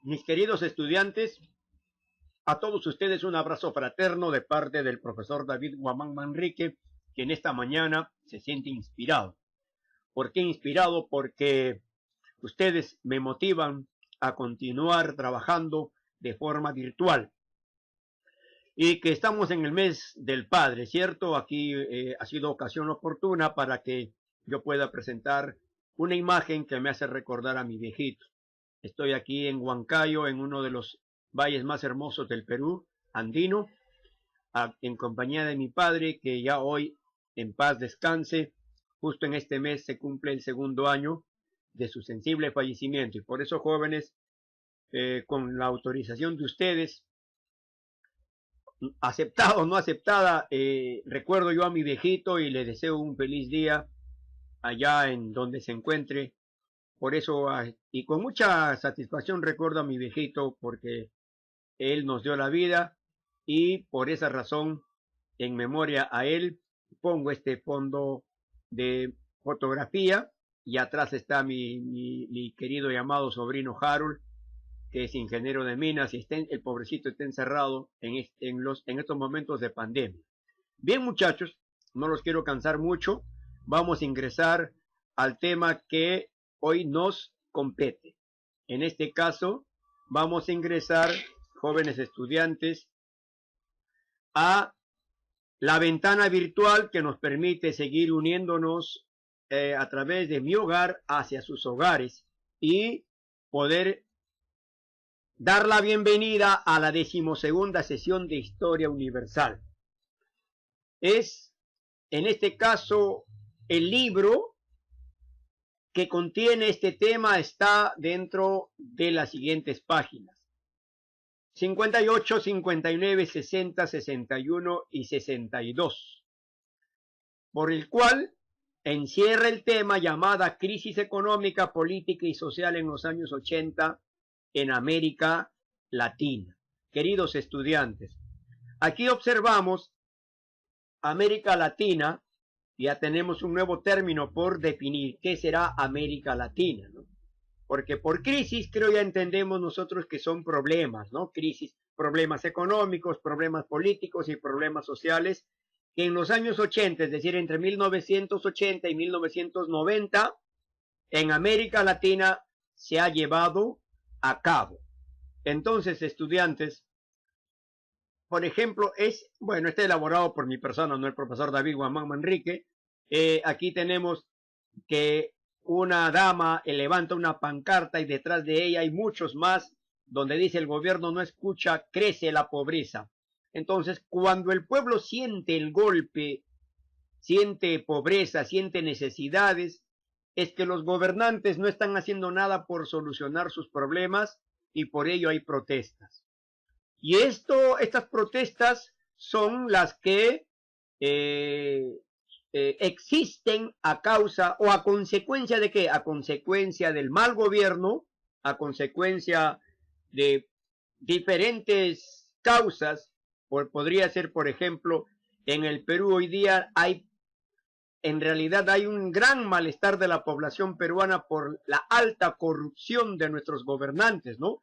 Mis queridos estudiantes, a todos ustedes un abrazo fraterno de parte del profesor David Guamán Manrique, que en esta mañana se siente inspirado. ¿Por qué inspirado? Porque ustedes me motivan a continuar trabajando de forma virtual. Y que estamos en el mes del Padre, ¿cierto? Aquí ha sido ocasión oportuna para que yo pueda presentar una imagen que me hace recordar a mi viejito. Estoy aquí en Huancayo, en uno de los valles más hermosos del Perú, andino, en compañía de mi padre, que ya hoy en paz descanse. Justo en este mes se cumple el 2º año de su sensible fallecimiento. Y por eso, jóvenes, con la autorización de ustedes, aceptada o no aceptada, recuerdo yo a mi viejito y le deseo un feliz día allá en donde se encuentre. Por eso, y con mucha satisfacción recuerdo a mi viejito porque él nos dio la vida y por esa razón, en memoria a él, pongo este fondo de fotografía y atrás está mi querido y amado sobrino Harold, que es ingeniero de minas y el pobrecito está encerrado en estos momentos de pandemia. Bien, muchachos, no los quiero cansar mucho. Vamos a ingresar al tema que hoy nos compete. En este caso, vamos a ingresar, jóvenes estudiantes, a la ventana virtual que nos permite seguir uniéndonos a través de mi hogar hacia sus hogares y poder dar la bienvenida a la 12ª sesión de Historia Universal. Es, en este caso, el libro que contiene este tema está dentro de las siguientes páginas: 58, 59, 60, 61 y 62, por el cual encierra el tema llamada Crisis Económica, Política y Social en los años 80 en América Latina. Queridos estudiantes, aquí observamos América Latina. Ya tenemos un nuevo término por definir qué será América Latina, ¿no? Porque por crisis creo ya entendemos nosotros que son problemas, ¿no? Crisis, problemas económicos, problemas políticos y problemas sociales que en los años 80, es decir, entre 1980 y 1990, en América Latina se ha llevado a cabo. Entonces, estudiantes, por ejemplo, está elaborado por mi persona, no el profesor David Guamán Manrique. Aquí tenemos que una dama levanta una pancarta y detrás de ella hay muchos más donde dice: el gobierno no escucha, crece la pobreza. Entonces, cuando el pueblo siente el golpe, siente pobreza, siente necesidades, es que los gobernantes no están haciendo nada por solucionar sus problemas y por ello hay protestas. Y estas protestas son las que existen a causa o a consecuencia de ¿qué? A consecuencia del mal gobierno, a consecuencia de diferentes causas. Podría ser, por ejemplo, en el Perú hoy día en realidad hay un gran malestar de la población peruana por la alta corrupción de nuestros gobernantes, ¿no?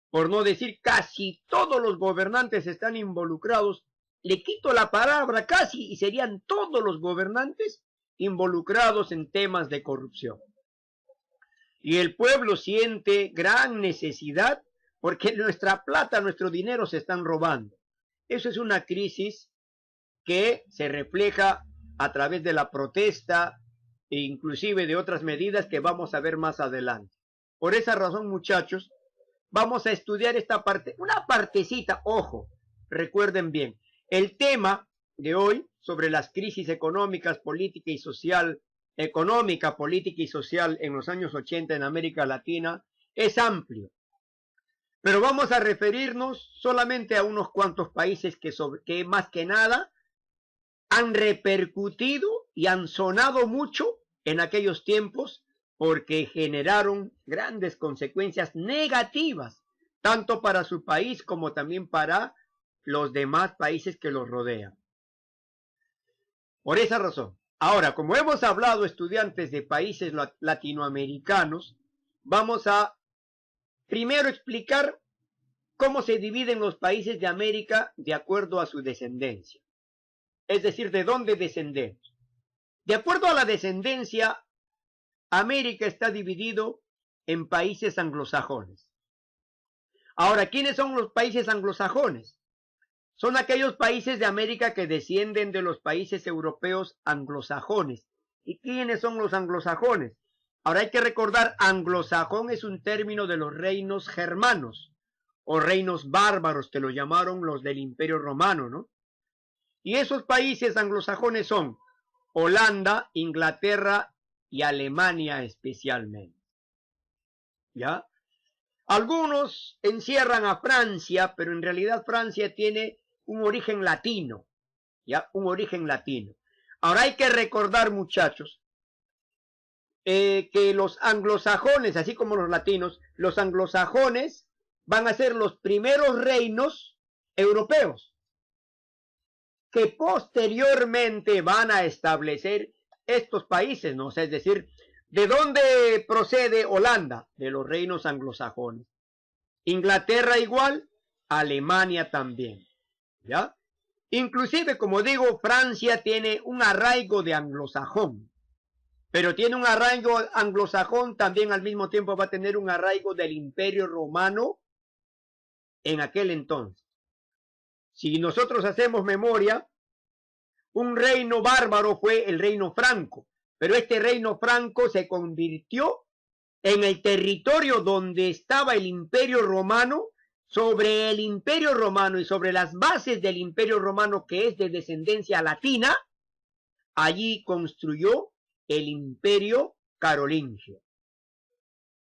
Por no decir casi todos los gobernantes están involucrados. Le quito la palabra casi y serían todos los gobernantes involucrados en temas de corrupción. Y el pueblo siente gran necesidad porque nuestra plata, nuestro dinero se están robando. Eso es una crisis que se refleja a través de la protesta e inclusive de otras medidas que vamos a ver más adelante. Por esa razón, muchachos, vamos a estudiar esta parte, una partecita, ojo, recuerden bien, el tema de hoy sobre las crisis económicas, política y social, política y social en los años 80 en América Latina es amplio. Pero vamos a referirnos solamente a unos cuantos países que más que nada han repercutido y han sonado mucho en aquellos tiempos porque generaron grandes consecuencias negativas, tanto para su país como también para los demás países que los rodean. Por esa razón. Ahora, como hemos hablado, estudiantes de países latinoamericanos, vamos a primero explicar cómo se dividen los países de América de acuerdo a su descendencia. Es decir, de dónde descendemos. De acuerdo a la descendencia, América está dividido en países anglosajones. Ahora, ¿quiénes son los países anglosajones? Son aquellos países de América que descienden de los países europeos anglosajones. ¿Y quiénes son los anglosajones? Ahora hay que recordar, anglosajón es un término de los reinos germanos o reinos bárbaros que lo llamaron los del Imperio Romano, ¿no? Y esos países anglosajones son Holanda, Inglaterra y Alemania especialmente. ¿Ya? Algunos encierran a Francia, pero en realidad Francia tiene un origen latino, ¿ya? Un origen latino. Ahora hay que recordar, muchachos, que los anglosajones, así como los anglosajones van a ser los primeros reinos europeos, que posteriormente van a establecer estos países, ¿no? O sea, es decir, ¿de dónde procede Holanda? De los reinos anglosajones. Inglaterra igual, Alemania también, ¿ya? Inclusive, como digo, Francia tiene un arraigo de anglosajón, pero tiene un arraigo anglosajón, también al mismo tiempo va a tener un arraigo del Imperio Romano en aquel entonces. Si nosotros hacemos memoria, un reino bárbaro fue el reino franco, pero este reino franco se convirtió en el territorio donde estaba el Imperio Romano. Sobre el Imperio Romano y sobre las bases del Imperio Romano, que es de descendencia latina, allí construyó el Imperio Carolingio.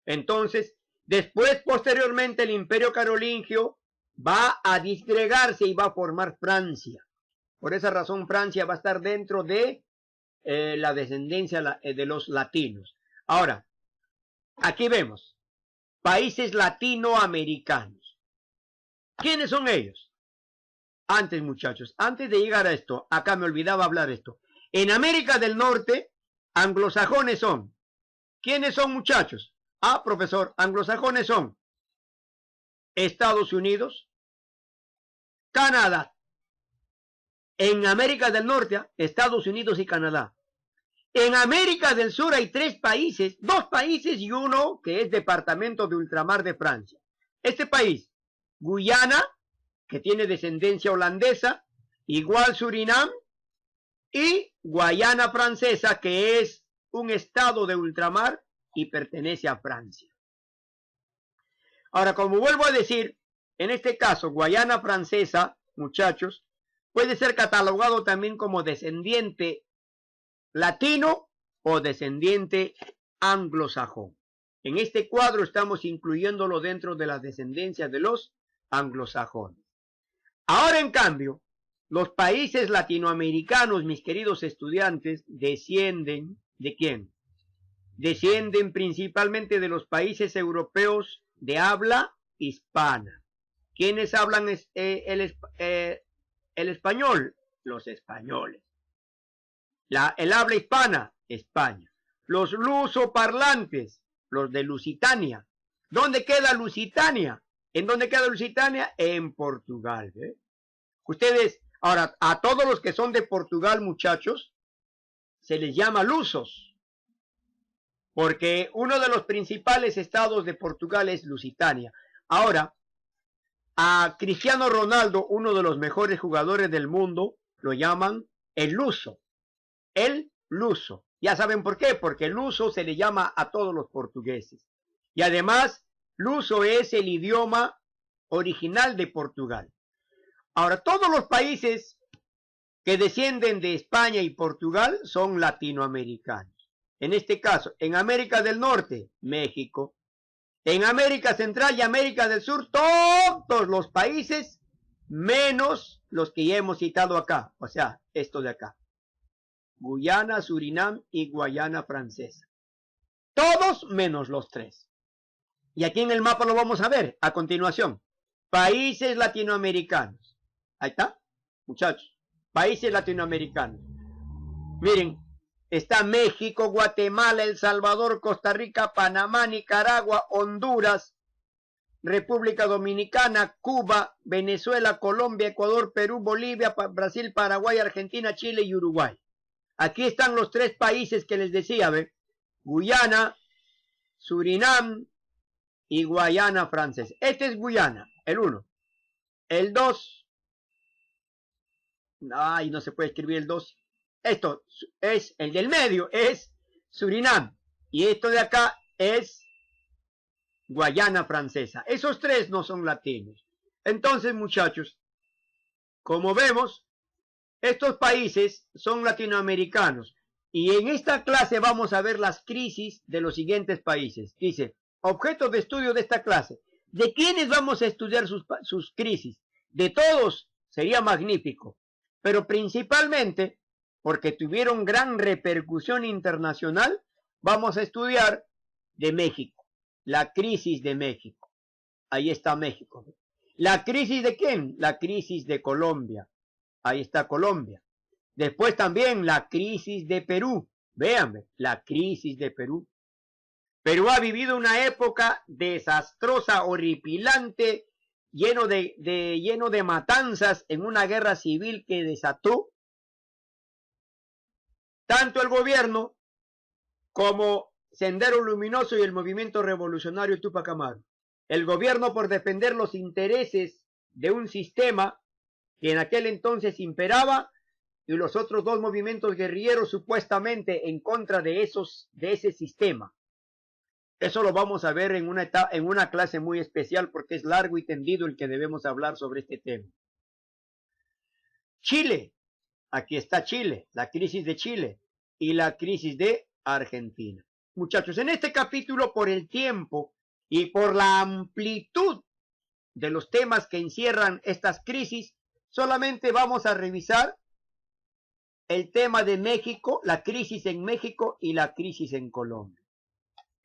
Entonces, después, posteriormente, el Imperio Carolingio va a disgregarse y va a formar Francia. Por esa razón, Francia va a estar dentro de la descendencia de los latinos. Ahora, aquí vemos países latinoamericanos. ¿Quiénes son ellos? Antes, muchachos, antes de llegar a esto, acá me olvidaba hablar esto. En América del Norte, anglosajones son. ¿Quiénes son, muchachos? Ah, profesor, anglosajones son Estados Unidos, Canadá. En América del Norte, Estados Unidos y Canadá. En América del Sur hay tres países, dos países y uno que es departamento de ultramar de Francia. Este país, Guyana, que tiene descendencia holandesa, igual Surinam, y Guayana Francesa, que es un estado de ultramar y pertenece a Francia. Ahora, como vuelvo a decir, en este caso, Guayana Francesa, muchachos, puede ser catalogado también como descendiente latino o descendiente anglosajón. En este cuadro estamos incluyéndolo dentro de la descendencia de los anglosajones. Ahora, en cambio, los países latinoamericanos, mis queridos estudiantes, descienden ¿de quién? Descienden principalmente de los países europeos de habla hispana. ¿Quiénes hablan el español? Los españoles. El habla hispana, España. Los lusoparlantes, los de Lusitania. ¿Dónde queda Lusitania? ¿En dónde queda Lusitania? En Portugal. ¿Eh? Ustedes, ahora, a todos los que son de Portugal, muchachos, se les llama lusos. Porque uno de los principales estados de Portugal es Lusitania. Ahora, a Cristiano Ronaldo, uno de los mejores jugadores del mundo, lo llaman el luso. El luso. Ya saben por qué, porque el luso se le llama a todos los portugueses. Y además, luso es el idioma original de Portugal. Ahora, todos los países que descienden de España y Portugal son latinoamericanos. En este caso, en América del Norte, México. En América Central y América del Sur, todos los países, menos los que ya hemos citado acá. O sea, esto de acá. Guyana, Surinam y Guayana Francesa. Todos menos los tres. Y aquí en el mapa lo vamos a ver a continuación. Países latinoamericanos. Ahí está, muchachos. Países latinoamericanos. Miren, está México, Guatemala, El Salvador, Costa Rica, Panamá, Nicaragua, Honduras, República Dominicana, Cuba, Venezuela, Colombia, Ecuador, Perú, Bolivia, Brasil, Paraguay, Argentina, Chile y Uruguay. Aquí están los 3 países que les decía, ¿ve? Guyana, Surinam y Guayana Francesa. Este es Guyana, el 1. El 2, ay, no se puede escribir el 2. Esto es el del medio, es Surinam. Y esto de acá es Guayana Francesa. Esos 3 no son latinos. Entonces, muchachos, como vemos, estos países son latinoamericanos. Y en esta clase vamos a ver las crisis de los siguientes países. Dice, objeto de estudio de esta clase. ¿De quiénes vamos a estudiar sus crisis? De todos sería magnífico. Pero principalmente, porque tuvieron gran repercusión internacional, vamos a estudiar de México. La crisis de México. Ahí está México. ¿La crisis de quién? La crisis de Colombia. Ahí está Colombia. Después también la crisis de Perú. Véanme, la crisis de Perú. Perú ha vivido una época desastrosa, horripilante, lleno de matanzas en una guerra civil que desató tanto el gobierno como Sendero Luminoso y el movimiento revolucionario Tupac Amaru. El gobierno por defender los intereses de un sistema que en aquel entonces imperaba, y los otros 2 movimientos guerrilleros supuestamente en contra de ese sistema. Eso lo vamos a ver en una clase muy especial, porque es largo y tendido el que debemos hablar sobre este tema. Chile, aquí está Chile, la crisis de Chile y la crisis de Argentina. Muchachos, en este capítulo, por el tiempo y por la amplitud de los temas que encierran estas crisis, solamente vamos a revisar el tema de México, la crisis en México y la crisis en Colombia.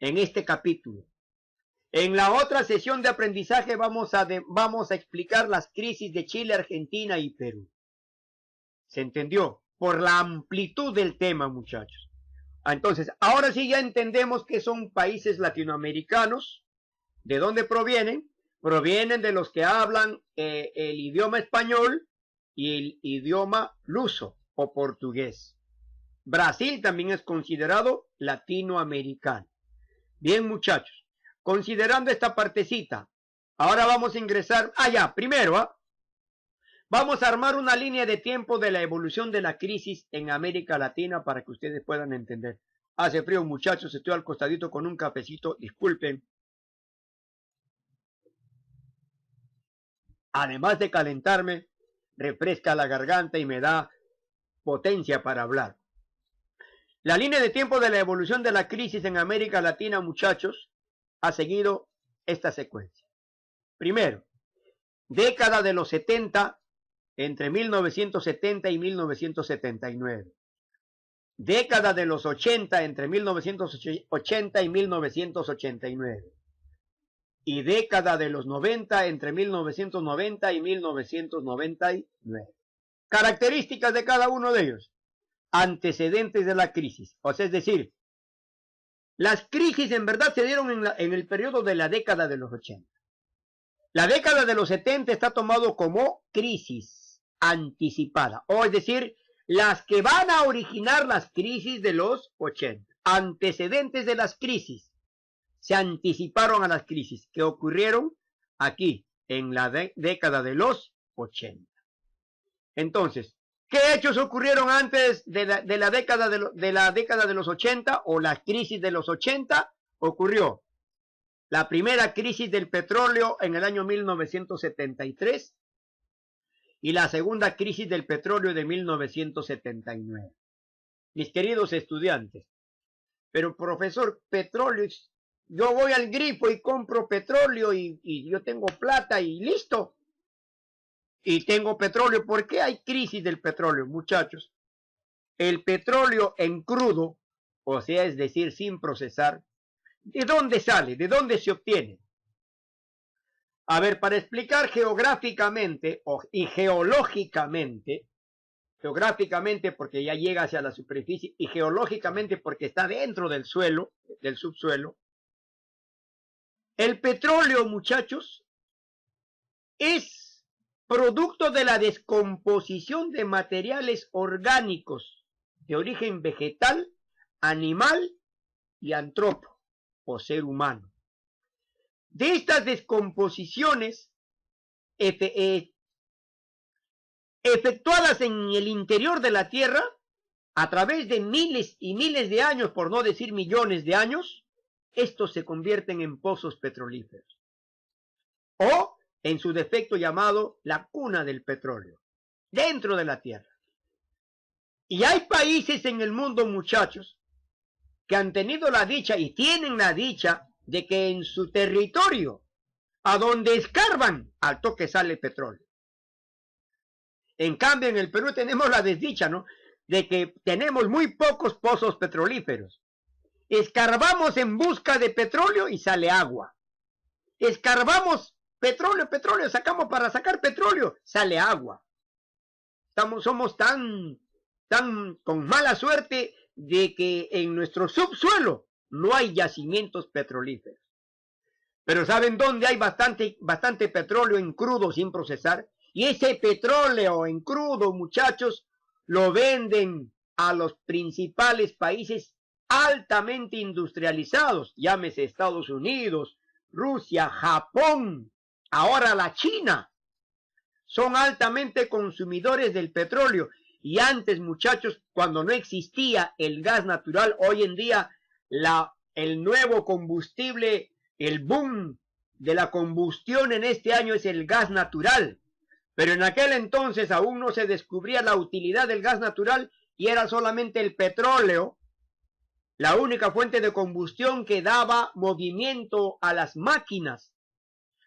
En este capítulo. En la otra sesión de aprendizaje vamos a explicar las crisis de Chile, Argentina y Perú. ¿Se entendió? Por la amplitud del tema, muchachos. Entonces, ahora sí ya entendemos que son países latinoamericanos. ¿De dónde provienen? Provienen de los que hablan el idioma español y el idioma luso o portugués. Brasil también es considerado latinoamericano. Bien, muchachos, considerando esta partecita, ahora vamos a ingresar, primero, vamos a armar una línea de tiempo de la evolución de la crisis en América Latina para que ustedes puedan entender. Hace frío, muchachos, estoy al costadito con un cafecito, disculpen. Además de calentarme, refresca la garganta y me da potencia para hablar. La línea de tiempo de la evolución de la crisis en América Latina, muchachos, ha seguido esta secuencia. Primero, década de los 70, entre 1970 y 1979. Década de los 80, entre 1980 y 1989. Y década de los 90, entre 1990 y 1999. Características de cada uno de ellos. Antecedentes de la crisis. O sea, es decir, las crisis en verdad se dieron en el periodo de la década de los 80. La década de los 70 está tomado como crisis anticipada. O es decir, las que van a originar las crisis de los 80. Antecedentes de las crisis. Se anticiparon a las crisis que ocurrieron aquí, en la década de los 80. Entonces, ¿qué hechos ocurrieron antes de la década de los 80 o la crisis de los 80? Ocurrió la primera crisis del petróleo en el año 1973 y la segunda crisis del petróleo de 1979. Mis queridos estudiantes, pero profesor, petróleo, yo voy al grifo y compro petróleo y yo tengo plata y listo. Y tengo petróleo. ¿Por qué hay crisis del petróleo, muchachos? El petróleo en crudo, o sea, es decir, sin procesar, ¿de dónde sale? ¿De dónde se obtiene? A ver, para explicar geográficamente y geológicamente porque ya llega hacia la superficie, y geológicamente porque está dentro del suelo, del subsuelo, El petróleo, muchachos, es producto de la descomposición de materiales orgánicos de origen vegetal, animal y antropo, o ser humano. De estas descomposiciones efectuadas en el interior de la Tierra, a través de miles y miles de años, por no decir millones de años, estos se convierten en pozos petrolíferos, o en su defecto llamado la cuna del petróleo, dentro de la Tierra. Y hay países en el mundo, muchachos, que han tenido la dicha y tienen la dicha de que en su territorio, a donde escarban, al toque sale petróleo. En cambio, en el Perú tenemos la desdicha, ¿no?, de que tenemos muy pocos pozos petrolíferos. Escarbamos en busca de petróleo y sale agua. Escarbamos petróleo, sacamos para sacar petróleo, sale agua. Somos tan con mala suerte de que en nuestro subsuelo no hay yacimientos petrolíferos. Pero ¿saben dónde hay bastante petróleo en crudo sin procesar? Y ese petróleo en crudo, muchachos, lo venden a los principales países altamente industrializados, llámese Estados Unidos, Rusia, Japón, ahora la China. Son altamente consumidores del petróleo. Y antes, muchachos, cuando no existía el gas natural, hoy en día el nuevo combustible, el boom de la combustión en este año es el gas natural. Pero en aquel entonces aún no se descubría la utilidad del gas natural y era solamente el petróleo, la única fuente de combustión que daba movimiento a las máquinas.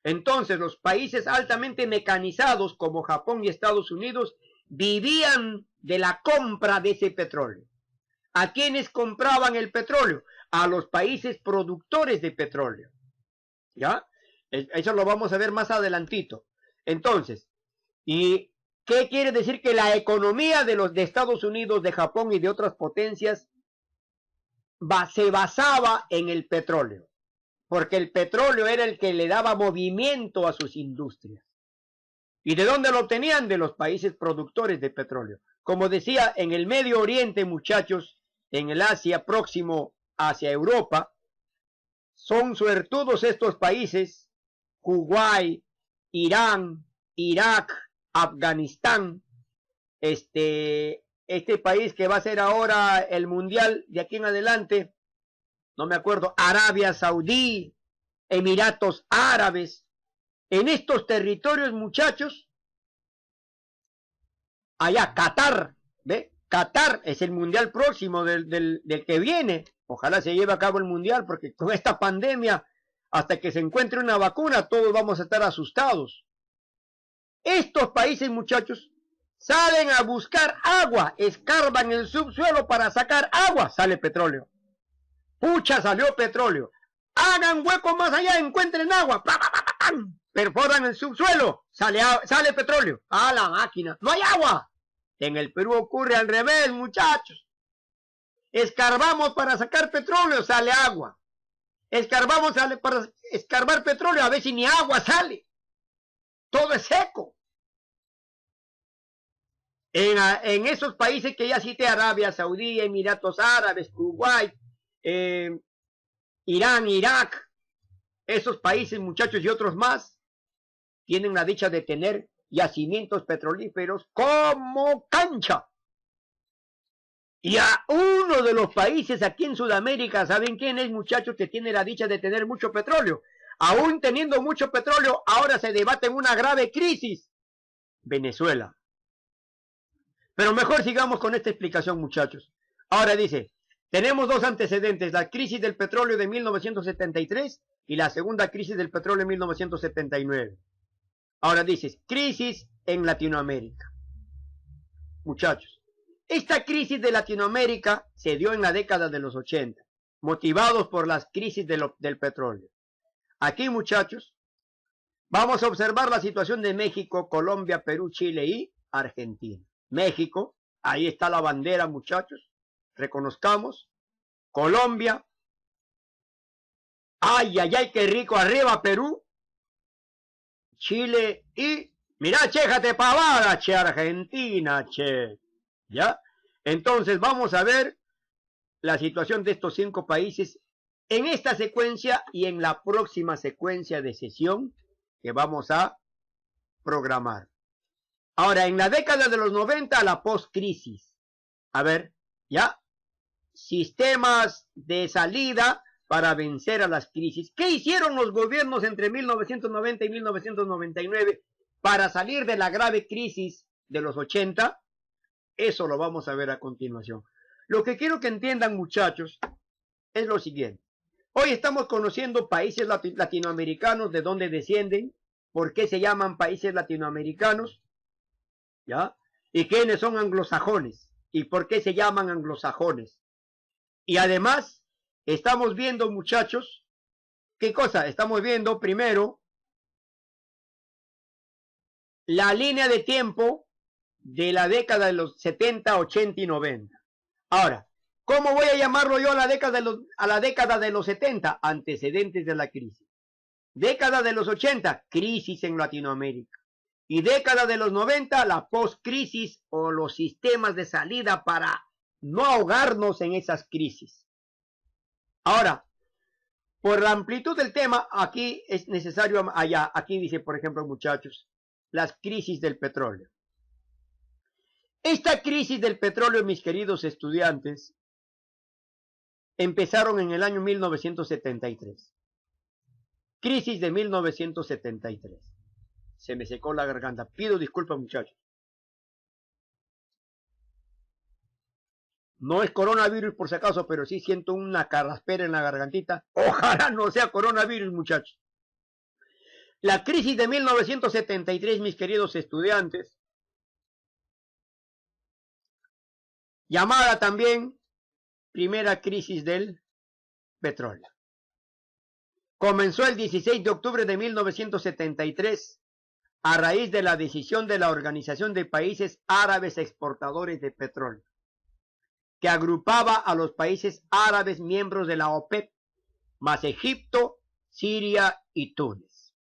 Entonces los países altamente mecanizados como Japón y Estados Unidos vivían de la compra de ese petróleo. ¿A quiénes compraban el petróleo? A los países productores de petróleo. ¿Ya? Eso lo vamos a ver más adelantito. Entonces, ¿y qué quiere decir? Que la economía de Estados Unidos, de Japón y de otras potencias se basaba en el petróleo, porque el petróleo era el que le daba movimiento a sus industrias. ¿Y de dónde lo obtenían? De los países productores de petróleo. Como decía, en el Medio Oriente, muchachos, en el Asia próximo hacia Europa, son suertudos estos países: Kuwait, Irán, Irak, Afganistán, este país que va a ser ahora el mundial de aquí en adelante, no me acuerdo, Arabia Saudí, Emiratos Árabes. En estos territorios, muchachos, allá Qatar, ¿ve? Qatar es el mundial próximo del que viene. Ojalá se lleve a cabo el mundial, porque con esta pandemia, hasta que se encuentre una vacuna, todos vamos a estar asustados. Estos países, muchachos, salen a buscar agua, escarban el subsuelo para sacar agua, sale petróleo. Pucha, salió petróleo. Hagan hueco más allá, encuentren agua. Perforan el subsuelo, sale petróleo. A la máquina, no hay agua. En el Perú ocurre al revés, muchachos. Escarbamos para sacar petróleo, sale agua. Escarbamos para escarbar petróleo, a ver si ni agua sale. Todo es seco. En esos países que ya cité, Arabia Saudí, Emiratos Árabes, Kuwait, Irán, Irak, esos países, muchachos, y otros más, tienen la dicha de tener yacimientos petrolíferos como cancha. Y a uno de los países aquí en Sudamérica, ¿saben quién es, muchachos, que tiene la dicha de tener mucho petróleo? Aún teniendo mucho petróleo, ahora se debate en una grave crisis: Venezuela. Pero mejor sigamos con esta explicación, muchachos. Ahora dice, tenemos dos antecedentes: la crisis del petróleo de 1973 y la segunda crisis del petróleo en 1979. Ahora dices, crisis en Latinoamérica. Muchachos, esta crisis de Latinoamérica se dio en la década de los 80, motivados por las crisis del petróleo. Aquí, muchachos, vamos a observar la situación de México, Colombia, Perú, Chile y Argentina. México, ahí está la bandera, muchachos, reconozcamos. Colombia, Ay, ay, ay, qué rico. Arriba Perú, Chile y... Mirá, che, jate pavada, che, Argentina, che. ¿Ya? Entonces vamos a ver la situación de estos 5 países en esta secuencia y en la próxima secuencia de sesión que vamos a programar. Ahora, en la década de los 90, la post-crisis. A ver, ¿ya? Sistemas de salida para vencer a las crisis. ¿Qué hicieron los gobiernos entre 1990 y 1999 para salir de la grave crisis de los 80? Eso lo vamos a ver a continuación. Lo que quiero que entiendan, muchachos, es lo siguiente. Hoy estamos conociendo países latinoamericanos, de dónde descienden, por qué se llaman países latinoamericanos, ¿ya? Y quiénes son anglosajones, y por qué se llaman anglosajones. Y además, estamos viendo, muchachos, ¿qué cosa? Estamos viendo primero la línea de tiempo de la década de los 70, 80 y 90. Ahora, ¿cómo voy a llamarlo yo a la década de los 70? Antecedentes de la crisis. Década de los 80, crisis en Latinoamérica. Y década de los 90, la post-crisis o los sistemas de salida para no ahogarnos en esas crisis. Ahora, por la amplitud del tema, aquí es necesario, aquí dice, por ejemplo, muchachos, las crisis del petróleo. Esta crisis del petróleo, mis queridos estudiantes, empezaron en el año 1973. Crisis de 1973. Se me secó la garganta. Pido disculpas, muchachos. No es coronavirus por si acaso, pero sí siento una carraspera en la gargantita. Ojalá no sea coronavirus, muchachos. La crisis de 1973, mis queridos estudiantes, llamada también primera crisis del petróleo. Comenzó el 16 de octubre de 1973 a raíz de la decisión de la Organización de Países Árabes Exportadores de Petróleo, que agrupaba a los países árabes miembros de la OPEP, más Egipto, Siria y Túnez,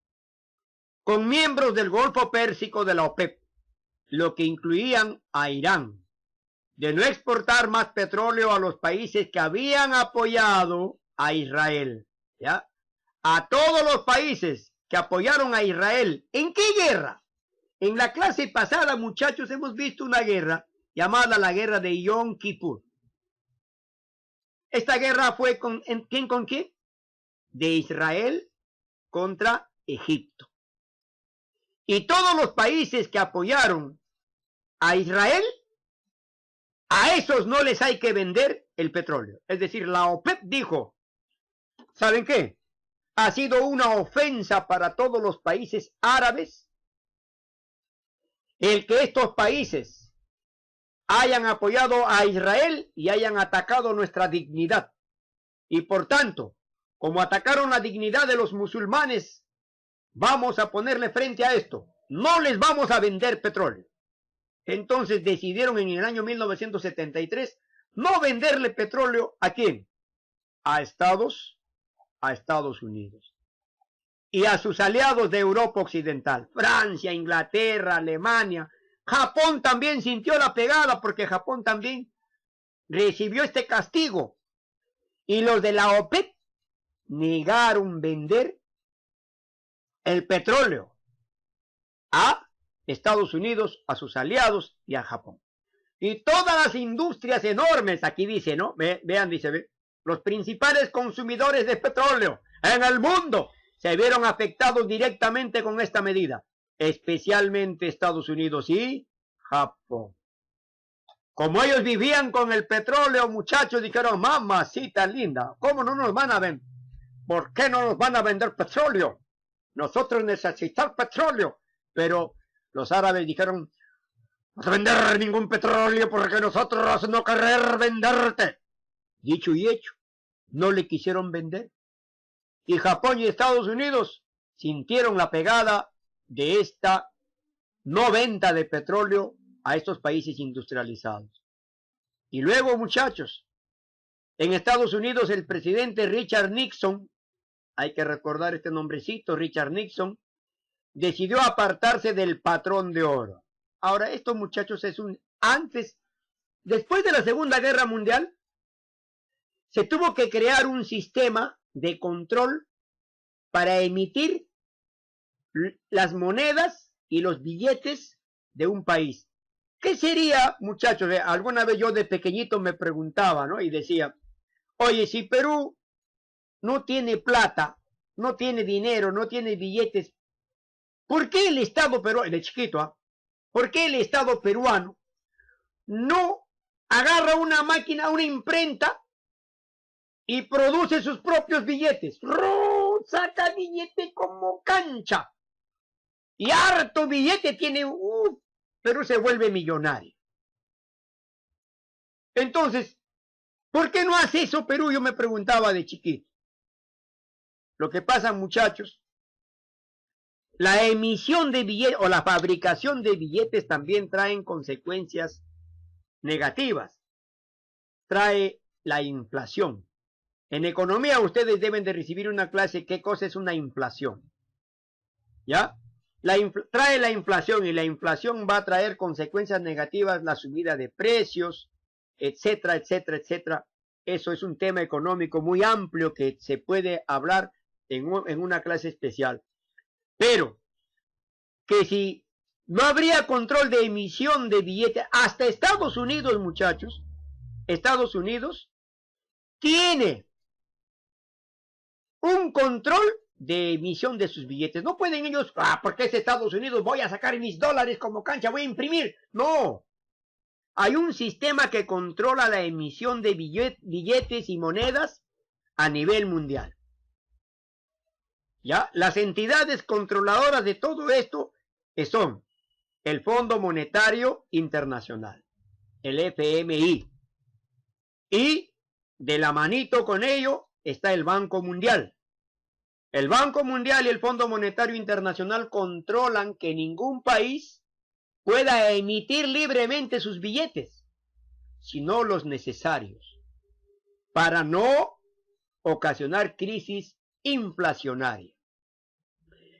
con miembros del Golfo Pérsico de la OPEP, lo que incluían a Irán, de no exportar más petróleo a los países que habían apoyado a Israel, ¿ya? A todos los países que apoyaron a Israel. ¿En qué guerra? En la clase pasada, muchachos, hemos visto una guerra llamada la guerra de Yom Kippur. Esta guerra fue con quién? De Israel contra Egipto. Y todos los países que apoyaron a Israel, a esos no les hay que vender el petróleo. Es decir, la OPEP dijo, ¿saben qué? Ha sido una ofensa para todos los países árabes el que estos países hayan apoyado a Israel y hayan atacado nuestra dignidad. Y por tanto, como atacaron la dignidad de los musulmanes, vamos a ponerle frente a esto. No les vamos a vender petróleo. Entonces decidieron en el año 1973 no venderle petróleo ¿a quién? A Estados Unidos. Y a sus aliados de Europa Occidental. Francia, Inglaterra, Alemania. Japón también sintió la pegada porque Japón también recibió este castigo. Y los de la OPEP negaron vender el petróleo a Estados Unidos, a sus aliados y a Japón. Y todas las industrias enormes, aquí dice, ¿no? Vean, dice, los principales consumidores de petróleo en el mundo se vieron afectados directamente con esta medida, especialmente Estados Unidos y Japón. Como ellos vivían con el petróleo, muchachos, dijeron, mamacita linda, ¿cómo no nos van a vender? ¿Por qué no nos van a vender petróleo? Nosotros necesitamos petróleo. Pero los árabes dijeron, no te vender ningún petróleo porque nosotros no querer venderte. Dicho y hecho, no le quisieron vender. Y Japón y Estados Unidos sintieron la pegada de esta no venta de petróleo a estos países industrializados. Y luego, muchachos, en Estados Unidos el presidente Richard Nixon hay que recordar este nombrecito, Richard Nixon, decidió apartarse del patrón de oro. Ahora, esto, muchachos, es después de la Segunda Guerra Mundial, se tuvo que crear un sistema de control para emitir las monedas y los billetes de un país. ¿Qué sería, muchachos? Alguna vez yo de pequeñito me preguntaba, ¿no? Y decía, oye, si Perú no tiene plata, no tiene dinero, no tiene billetes, ¿por qué el Estado peruano, de chiquito, ¿por qué el Estado peruano no agarra una máquina, una imprenta y produce sus propios billetes? Saca billete como cancha. Y harto billete tiene, Perú se vuelve millonario. Entonces, ¿por qué no hace eso Perú? Yo me preguntaba de chiquito. Lo que pasa, muchachos, la emisión de billetes o la fabricación de billetes también traen consecuencias negativas. Trae la inflación. En economía ustedes deben de recibir una clase, ¿qué cosa es una inflación? ¿Ya? Trae la inflación, y la inflación va a traer consecuencias negativas, la subida de precios, etcétera, etcétera, etcétera. Eso es un tema económico muy amplio que se puede hablar en una clase especial. Pero que si no habría control de emisión de billetes, hasta Estados Unidos, muchachos, Estados Unidos tiene un control de emisión de sus billetes. No pueden ellos, porque es Estados Unidos, voy a sacar mis dólares como cancha, voy a imprimir. No. Hay un sistema que controla la emisión de billetes y monedas a nivel mundial. ¿Ya? Las entidades controladoras de todo esto son el Fondo Monetario Internacional, el FMI. Y de la manito con ello está el Banco Mundial. El Banco Mundial y el Fondo Monetario Internacional controlan que ningún país pueda emitir libremente sus billetes, sino los necesarios, para no ocasionar crisis inflacionaria.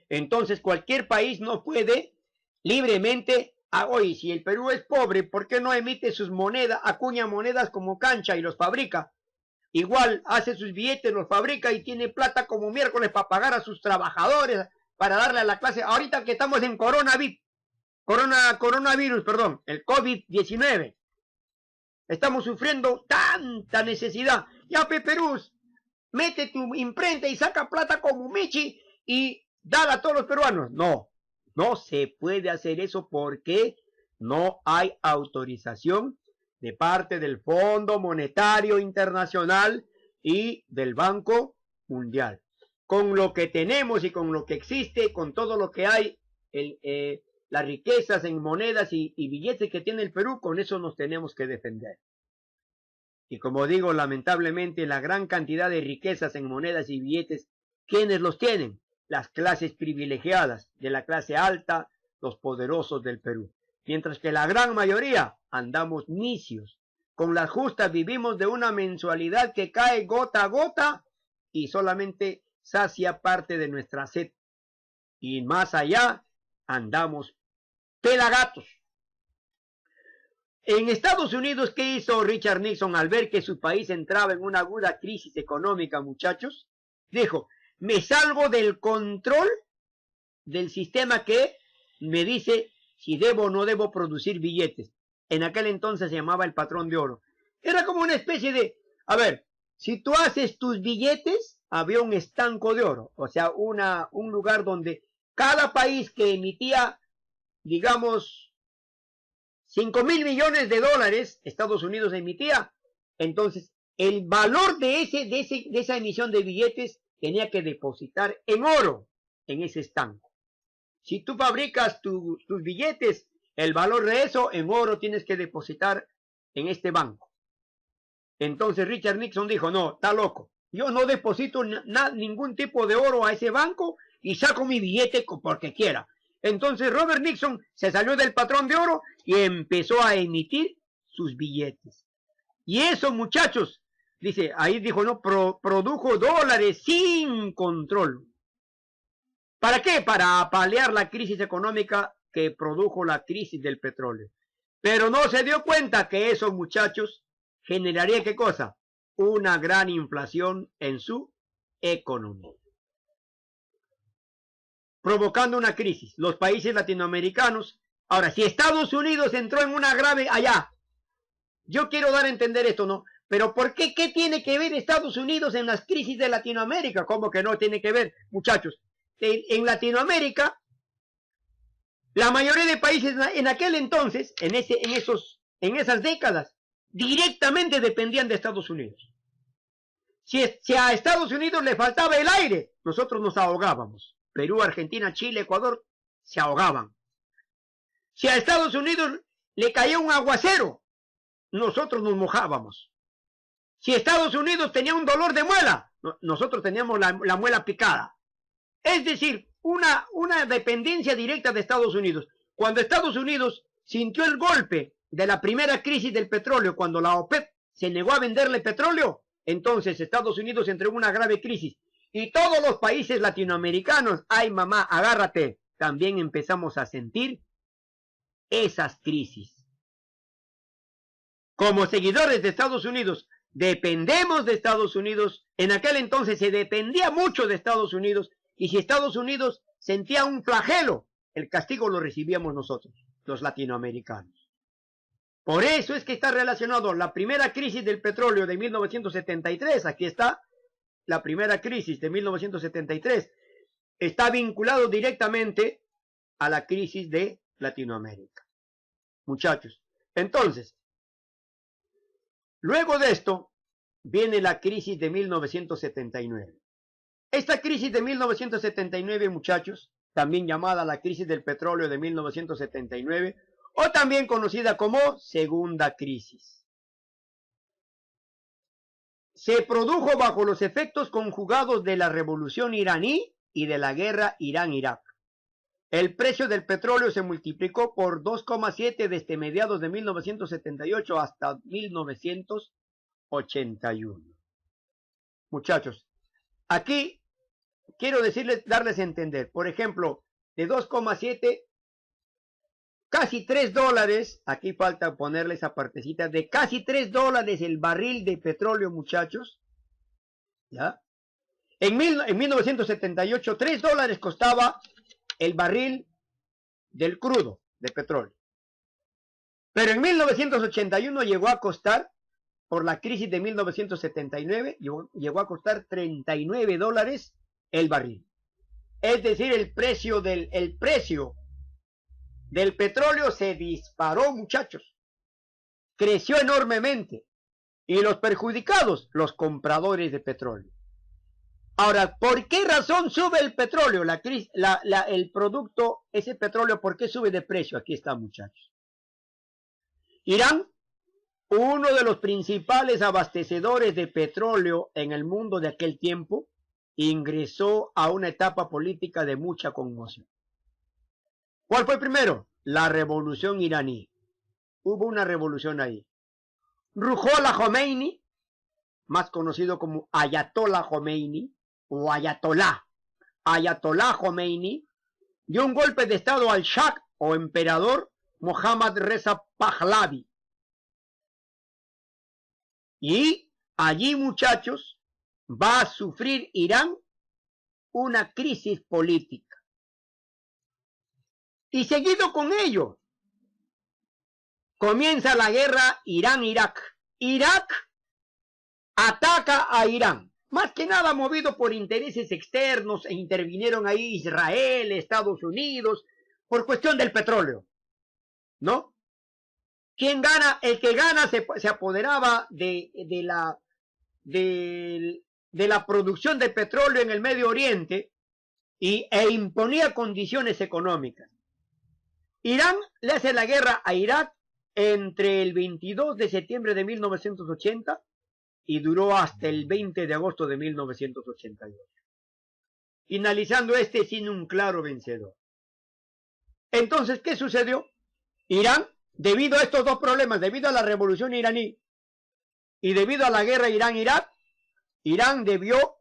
Entonces cualquier país no puede libremente, oye, si el Perú es pobre, ¿por qué no emite sus monedas, acuña monedas como cancha y los fabrica? Igual hace sus billetes, los fabrica y tiene plata como miércoles para pagar a sus trabajadores, para darle a la clase. Ahorita que estamos en coronavirus, el COVID-19, estamos sufriendo tanta necesidad. Ya, Perú, mete tu imprenta y saca plata como Michi y dala a todos los peruanos. No, no se puede hacer eso porque no hay autorización de parte del Fondo Monetario Internacional y del Banco Mundial. Con lo que tenemos y con lo que existe, con todo lo que hay, las riquezas en monedas y billetes que tiene el Perú, con eso nos tenemos que defender. Y como digo, lamentablemente, la gran cantidad de riquezas en monedas y billetes, ¿quiénes los tienen? Las clases privilegiadas, de la clase alta, los poderosos del Perú. Mientras que la gran mayoría andamos nicios. Con las justas vivimos de una mensualidad que cae gota a gota y solamente sacia parte de nuestra sed. Y más allá andamos pelagatos. En Estados Unidos, ¿qué hizo Richard Nixon al ver que su país entraba en una aguda crisis económica, muchachos? Dijo, me salgo del control del sistema que me dice si debo o no debo producir billetes. En aquel entonces se llamaba el patrón de oro. Era como una especie de, a ver, si tú haces tus billetes, había un estanco de oro, o sea, un lugar donde cada país que emitía, digamos, 5.000 millones de dólares, Estados Unidos emitía, entonces el valor de esa emisión de billetes tenía que depositar en oro en ese estanco. Si tú fabricas tus billetes, el valor de eso en oro tienes que depositar en este banco. Entonces Richard Nixon dijo, no, está loco. Yo no deposito ningún tipo de oro a ese banco y saco mi billete porque quiera. Entonces Robert Nixon se salió del patrón de oro y empezó a emitir sus billetes. Y eso, muchachos, Dice, ahí dijo, no, produjo dólares sin control. ¿Para qué? Para paliar la crisis económica que produjo la crisis del petróleo. Pero no se dio cuenta que esos muchachos generaría, ¿qué cosa? Una gran inflación en su economía, provocando una crisis. Los países latinoamericanos, ahora, si Estados Unidos entró en una grave, allá, yo quiero dar a entender esto, ¿no? Pero ¿por qué? ¿Qué tiene que ver Estados Unidos en las crisis de Latinoamérica? ¿Cómo que no tiene que ver, muchachos? En Latinoamérica, la mayoría de países en aquel entonces, en esas décadas, directamente dependían de Estados Unidos. Si a Estados Unidos le faltaba el aire, nosotros nos ahogábamos. Perú, Argentina, Chile, Ecuador se ahogaban. Si a Estados Unidos le caía un aguacero, nosotros nos mojábamos. Si Estados Unidos tenía un dolor de muela, nosotros teníamos la muela picada. Es decir, una dependencia directa de Estados Unidos. Cuando Estados Unidos sintió el golpe de la primera crisis del petróleo, cuando la OPEP se negó a venderle petróleo, entonces Estados Unidos entró en una grave crisis. Y todos los países latinoamericanos, ay mamá, agárrate, también empezamos a sentir esas crisis. Como seguidores de Estados Unidos, dependemos de Estados Unidos. En aquel entonces se dependía mucho de Estados Unidos. Y si Estados Unidos sentía un flagelo, el castigo lo recibíamos nosotros, los latinoamericanos. Por eso es que está relacionado la primera crisis del petróleo de 1973, aquí está, la primera crisis de 1973, está vinculado directamente a la crisis de Latinoamérica. Muchachos, entonces, luego de esto, viene la crisis de 1979. Esta crisis de 1979, muchachos, también llamada la crisis del petróleo de 1979, o también conocida como segunda crisis, se produjo bajo los efectos conjugados de la revolución iraní y de la guerra Irán-Irak. El precio del petróleo se multiplicó por 2,7 desde mediados de 1978 hasta 1981. Muchachos, aquí quiero darles a entender, por ejemplo, de 2,7, casi $3, aquí falta ponerle esa partecita, de casi $3 el barril de petróleo, muchachos, ¿ya? En 1978, $3 costaba el barril del crudo de petróleo. Pero en 1981 llegó a costar, por la crisis de 1979, llegó a costar $39 el barril. Es decir, el precio del petróleo se disparó, muchachos. Creció enormemente. Y los perjudicados, los compradores de petróleo. Ahora, ¿por qué razón sube el petróleo? El producto, ese petróleo, ¿por qué sube de precio? Aquí está, muchachos. Irán, uno de los principales abastecedores de petróleo en el mundo de aquel tiempo, ingresó a una etapa política de mucha conmoción. ¿Cuál fue primero? La revolución iraní. Hubo una revolución ahí. Ruhollah Khomeini, más conocido como Ayatollah Khomeini, o Ayatollah Khomeini, dio un golpe de estado al Shah o emperador Mohammad Reza Pahlavi. Y allí, muchachos, va a sufrir Irán una crisis política. Y seguido con ello, comienza la guerra Irán-Irak. Irak ataca a Irán, más que nada movido por intereses externos, e intervinieron ahí Israel, Estados Unidos, por cuestión del petróleo, ¿no? ¿Quién gana? El que gana se apoderaba de la producción de petróleo en el Medio Oriente e imponía condiciones económicas. Irán le hace la guerra a Irak entre el 22 de septiembre de 1980 y duró hasta el 20 de agosto de 1988, finalizando sin un claro vencedor. Entonces, ¿qué sucedió? Irán, debido a estos dos problemas, debido a la revolución iraní Y debido a la guerra Irán-Irak, debido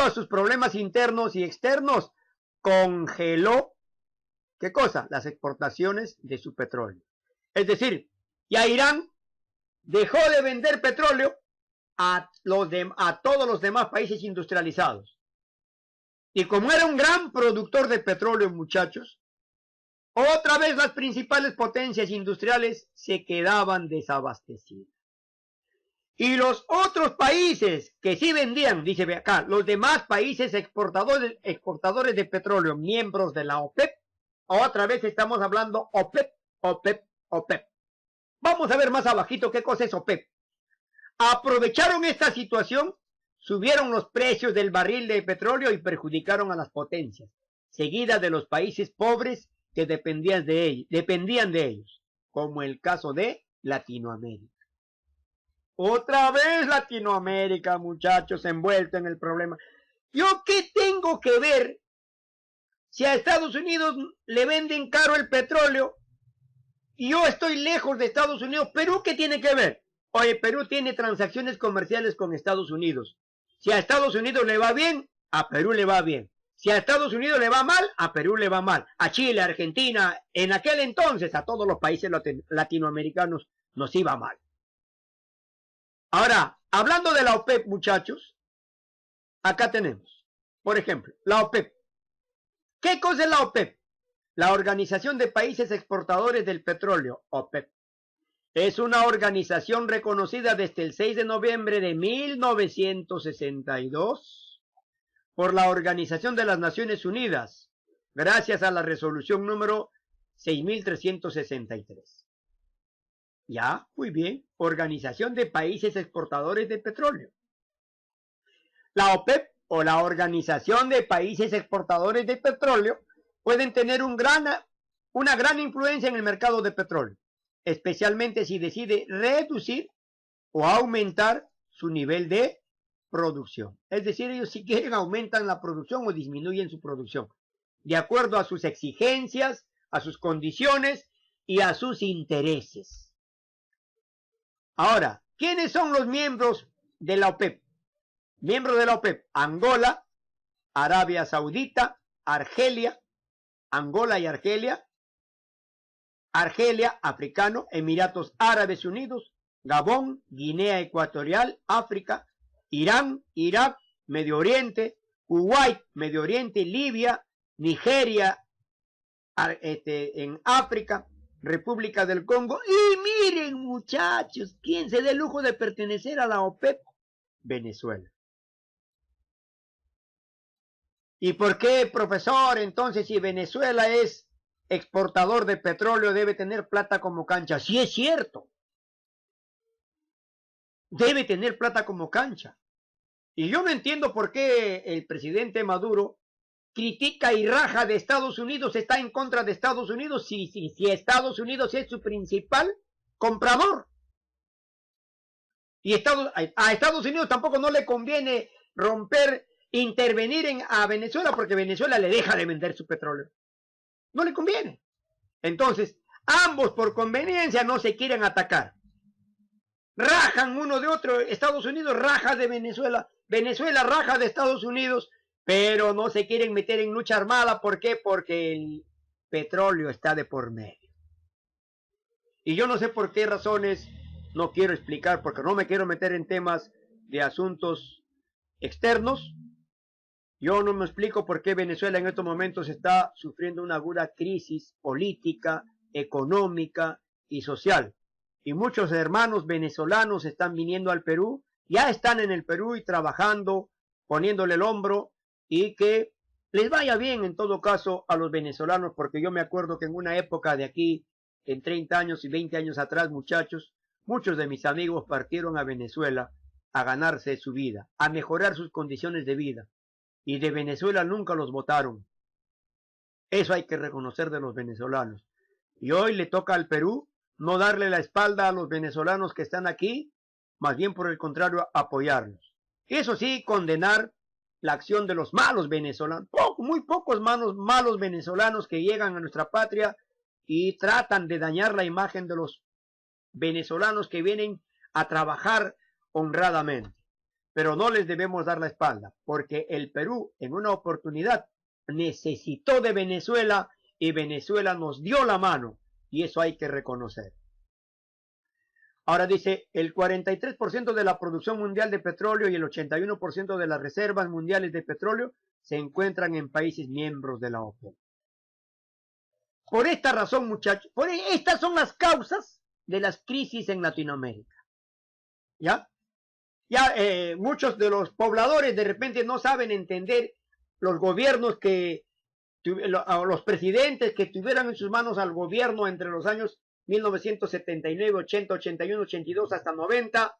a sus problemas internos y externos, congeló, ¿qué cosa? Las exportaciones de su petróleo. Es decir, ya Irán dejó de vender petróleo a todos los demás países industrializados. Y como era un gran productor de petróleo, muchachos, otra vez las principales potencias industriales se quedaban desabastecidas. Y los otros países que sí vendían, dice acá, los demás países exportadores de petróleo, miembros de la OPEP, otra vez estamos hablando OPEP, OPEP, OPEP. Vamos a ver más abajito qué cosa es OPEP. Aprovecharon esta situación, subieron los precios del barril de petróleo y perjudicaron a las potencias, seguidas de los países pobres que dependían de ellos, como el caso de Latinoamérica. Otra vez Latinoamérica, muchachos, envuelto en el problema. ¿Yo qué tengo que ver si a Estados Unidos le venden caro el petróleo y yo estoy lejos de Estados Unidos? ¿Perú qué tiene que ver? Oye, Perú tiene transacciones comerciales con Estados Unidos. Si a Estados Unidos le va bien, a Perú le va bien. Si a Estados Unidos le va mal, a Perú le va mal. A Chile, a Argentina, en aquel entonces a todos los países latinoamericanos nos iba mal. Ahora, hablando de la OPEP, muchachos, acá tenemos, por ejemplo, la OPEP. ¿Qué cosa es la OPEP? La Organización de Países Exportadores del Petróleo, OPEP. Es una organización reconocida desde el 6 de noviembre de 1962 por la Organización de las Naciones Unidas, gracias a la resolución número 6363. Ya, muy bien. Organización de Países Exportadores de Petróleo. La OPEP o la Organización de Países Exportadores de Petróleo pueden tener una gran influencia en el mercado de petróleo, especialmente si decide reducir o aumentar su nivel de producción. Es decir, ellos si quieren aumentan la producción o disminuyen su producción, de acuerdo a sus exigencias, a sus condiciones y a sus intereses. Ahora, ¿quiénes son los miembros de la OPEP? Miembros de la OPEP: Angola, Arabia Saudita, Argelia, Angola y Argelia, africano, Emiratos Árabes Unidos, Gabón, Guinea Ecuatorial, África, Irán, Irak, Medio Oriente, Kuwait, Medio Oriente, Libia, Nigeria, en África, República del Congo. Y miren, muchachos, ¿quién se da el lujo de pertenecer a la OPEP? Venezuela. ¿Y por qué, profesor? Entonces, si Venezuela es exportador de petróleo, debe tener plata como cancha. Sí, es cierto. Debe tener plata como cancha. Y yo no entiendo por qué el presidente Maduro critica y raja de Estados Unidos, está en contra de Estados Unidos, si Estados Unidos es su principal comprador. Y a Estados Unidos tampoco no le conviene intervenir a Venezuela, porque Venezuela le deja de vender su petróleo. No le conviene. Entonces, ambos por conveniencia no se quieren atacar. Rajan uno de otro. Estados Unidos raja de Venezuela, Venezuela raja de Estados Unidos, pero no se quieren meter en lucha armada. ¿Por qué? Porque el petróleo está de por medio. Y yo no sé por qué razones, no quiero explicar, porque no me quiero meter en temas de asuntos externos. Yo no me explico por qué Venezuela en estos momentos está sufriendo una aguda crisis política, económica y social. Y muchos hermanos venezolanos están viniendo al Perú, ya están en el Perú y trabajando, poniéndole el hombro, y que les vaya bien en todo caso a los venezolanos, porque yo me acuerdo que en una época de aquí, en 30 años y 20 años atrás, muchachos, muchos de mis amigos partieron a Venezuela a ganarse su vida, a mejorar sus condiciones de vida, y de Venezuela nunca los votaron. Eso hay que reconocer de los venezolanos. Y hoy le toca al Perú no darle la espalda a los venezolanos que están aquí, más bien por el contrario, apoyarlos. Eso sí, condenar la acción de los malos venezolanos, muy pocos malos venezolanos que llegan a nuestra patria y tratan de dañar la imagen de los venezolanos que vienen a trabajar honradamente. Pero no les debemos dar la espalda, porque el Perú en una oportunidad necesitó de Venezuela y Venezuela nos dio la mano, y eso hay que reconocer. Ahora dice, el 43% de la producción mundial de petróleo y el 81% de las reservas mundiales de petróleo se encuentran en países miembros de la OPEP. Por esta razón, muchachos, estas son las causas de las crisis en Latinoamérica. ¿Ya? Muchos de los pobladores de repente no saben entender los gobiernos los presidentes que tuvieran en sus manos al gobierno entre los años 1979, 80, 81, 82 hasta 90,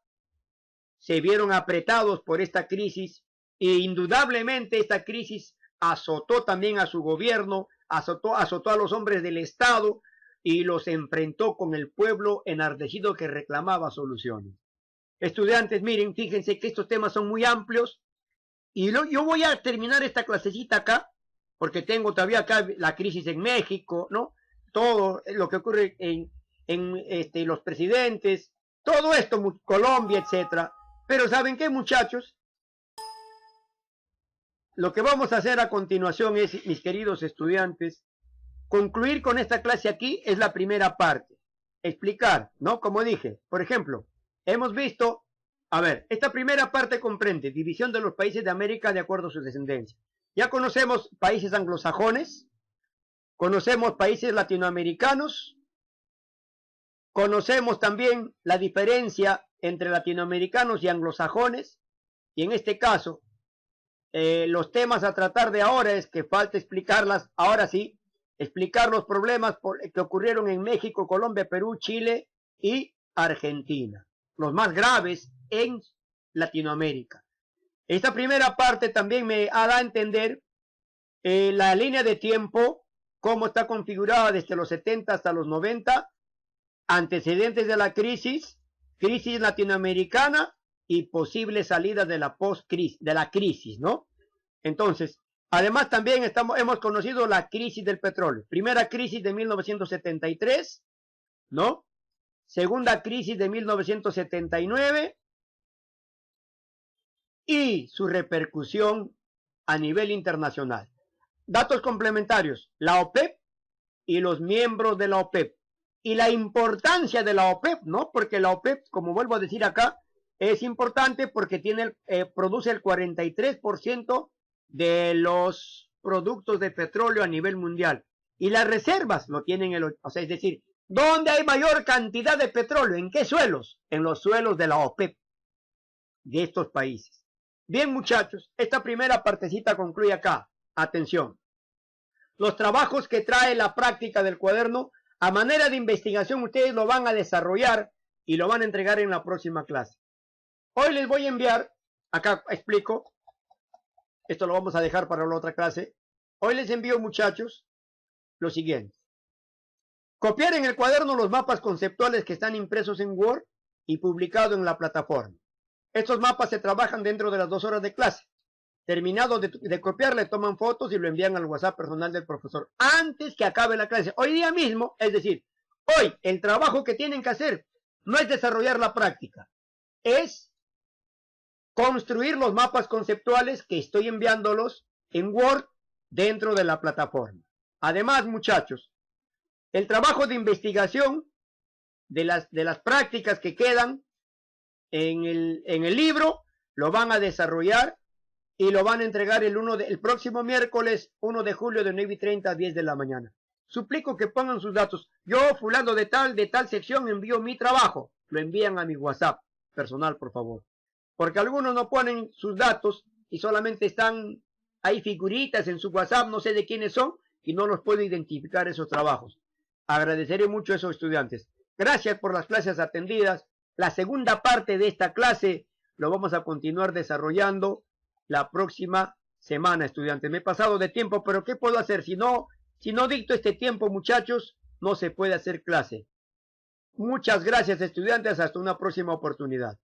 se vieron apretados por esta crisis e indudablemente esta crisis azotó también a su gobierno, azotó a los hombres del Estado y los enfrentó con el pueblo enardecido que reclamaba soluciones. Estudiantes, miren, fíjense que estos temas son muy amplios y yo voy a terminar esta clasecita acá porque tengo todavía acá la crisis en México, ¿no? Todo lo que ocurre en los presidentes, todo esto, Colombia, etcétera. Pero ¿saben qué, muchachos? Lo que vamos a hacer a continuación es, mis queridos estudiantes, concluir con esta clase aquí, es la primera parte. Explicar, ¿no? Como dije, por ejemplo, hemos visto, a ver, esta primera parte comprende división de los países de América de acuerdo a su descendencia. Ya conocemos países anglosajones, conocemos países latinoamericanos, conocemos también la diferencia entre latinoamericanos y anglosajones, y en este caso, los temas a tratar de ahora es que falta explicarlas, ahora sí, explicar los problemas que ocurrieron en México, Colombia, Perú, Chile y Argentina, los más graves en Latinoamérica. Esta primera parte también me da a entender la línea de tiempo, cómo está configurada desde los 70 hasta los 90, antecedentes de la crisis latinoamericana y posibles salidas de la crisis, ¿no? Entonces, además también hemos conocido la crisis del petróleo. Primera crisis de 1973, ¿no? Segunda crisis de 1979 y su repercusión a nivel internacional. Datos complementarios, la OPEP y los miembros de la OPEP. Y la importancia de la OPEP, ¿no? Porque la OPEP, como vuelvo a decir acá, es importante porque produce el 43% de los productos de petróleo a nivel mundial. Y las reservas lo tienen, o sea, es decir, ¿dónde hay mayor cantidad de petróleo? ¿En qué suelos? En los suelos de la OPEP, de estos países. Bien, muchachos, esta primera partecita concluye acá. Atención. Los trabajos que trae la práctica del cuaderno, a manera de investigación, ustedes lo van a desarrollar y lo van a entregar en la próxima clase. Hoy les voy a enviar, acá explico, esto lo vamos a dejar para la otra clase. Hoy les envío, muchachos, lo siguiente. Copiar en el cuaderno los mapas conceptuales que están impresos en Word y publicados en la plataforma. Estos mapas se trabajan dentro de las 2 horas de clase. Terminado de copiar, le toman fotos y lo envían al WhatsApp personal del profesor antes que acabe la clase. Hoy día mismo, es decir, hoy el trabajo que tienen que hacer no es desarrollar la práctica, es construir los mapas conceptuales que estoy enviándolos en Word dentro de la plataforma. Además, muchachos, el trabajo de investigación de las prácticas que quedan en el libro lo van a desarrollar y lo van a entregar el próximo miércoles 1 de julio de 9:30 a 10 de la mañana. Suplico que pongan sus datos. Yo, fulano de tal sección, envío mi trabajo. Lo envían a mi WhatsApp personal, por favor. Porque algunos no ponen sus datos y solamente están ahí figuritas en su WhatsApp, no sé de quiénes son, y no los puedo identificar esos trabajos. Agradeceré mucho a esos estudiantes. Gracias por las clases atendidas. La segunda parte de esta clase lo vamos a continuar desarrollando la próxima semana, estudiantes. Me he pasado de tiempo, pero ¿qué puedo hacer? Si no dicto este tiempo, muchachos, no se puede hacer clase. Muchas gracias, estudiantes. Hasta una próxima oportunidad.